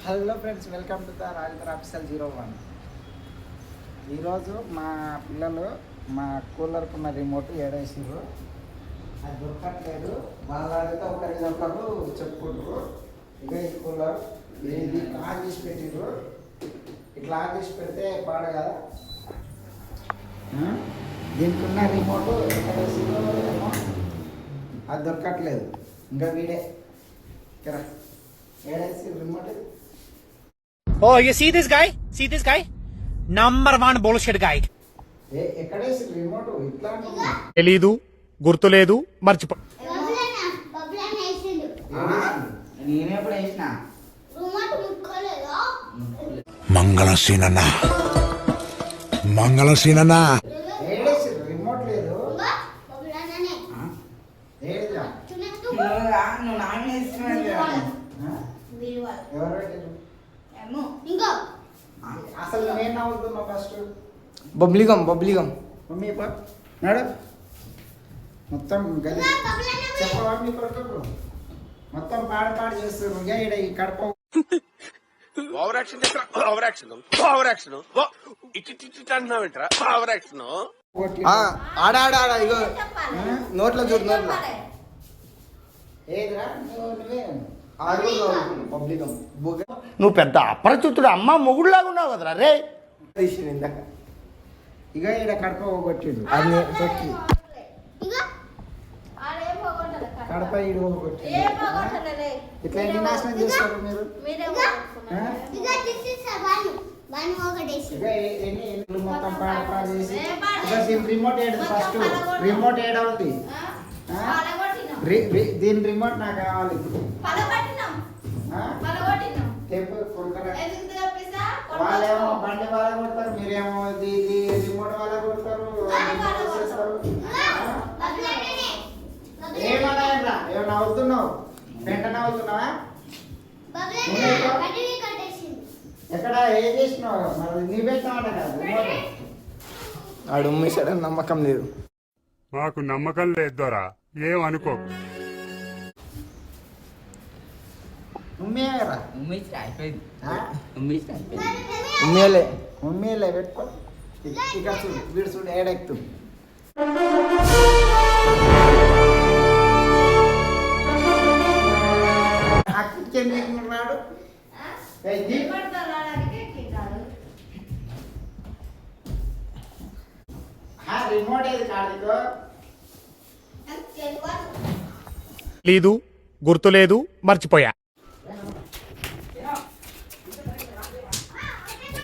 Hello friends, welcome to the Rajendra official 01. ఈరోజు మా పిల్లలు మా కూలర్కున్న రిమోట్ ఏడేసారు. అది దొరకట్లేదు. వాళ్ళు అడిగితే ఒకరు చెప్పుకుంటారు. ఇక ఈ కూలర్ ఇది ఆన్ చేసి పెట్టిర్రు. ఇట్లా ఆన్ చేసి పెడితే పాడు కదా. దీనికి ఉన్న రిమోట్ ఎక్కడేసారో ఏమో అది దొరకట్లేదు. ఇంకా వీడే ఇక్కడ ఏడేసి remote. Oh, you see this guy? See this guy? Number one bullshit guy. ఎక్కడేసి రిమోట్ ఇట్లా తెలీదు, గుర్తులేదు, మర్చిపో. నేనెప్పుడు వేసిన మంగళసీనన్నా ఏడేసి రిమోట్ లేదు. ఏడిరా ఎవరు పెట్టారు? అసలు నేను నవ్వుతున్నా ఫస్ట్. బబ్లిగం మమ్మీ నాడు మొత్తం గది చెప్పవా మీ కొడుకు మొత్తం పాడు చేస్తారు. ఇక ఈ కడప ఆడా ఇగో నోట్లో చూడు నోట్లో ఏదిరా నువ్వే పబ్లికం నువ్వు పెద్ద అపరిచితుడు అమ్మ మొగుడులాగా ఉన్నావు కదరా రే. ఇందాక ఇక ఈడ కడప పోగొట్టిండు. అది తొక్కి కడప ఈడు పోగొట్టిండు. ఇట్లా ఎన్ని నాశనం చేస్తారు మీరు? ఇక ఎన్ని మొత్తం పాడు చేసి ఇక రిమోట్ ఏడు ఫస్ట్ రిమోట్ ఏడ ఉంది. దీని రిమోట్ నాకు కావాలి ఇప్పుడు. వాళ్ళేమో బండి వాళ్ళ కొడతారు, మీరేమో రిమోట్ వాళ్ళ కొడతారు. ఏమన్నా ఏమన్నా అవుతున్నావు? వెంటనే అవుతున్నావా? ఎక్కడ ఏం చేసినావు? మరి నీ పెట్టామట కదా రిమోట్. ఆడు ఉమ్మేశాడని నమ్మకం లేదు. మాకు నమ్మకం లేదు దొరా, ఏం అనుకో. ఉమ్మేరా ఉమ్మేలే ఉమ్మేలే పెట్టుకో. ఇక చూడు వీడు చూడు ఏడెక్తు. అక్కడికెళ్ళినాడు రిమోట్ ఏది కాదు. తెలీదు, గుర్తులేదు, మర్చిపోయా.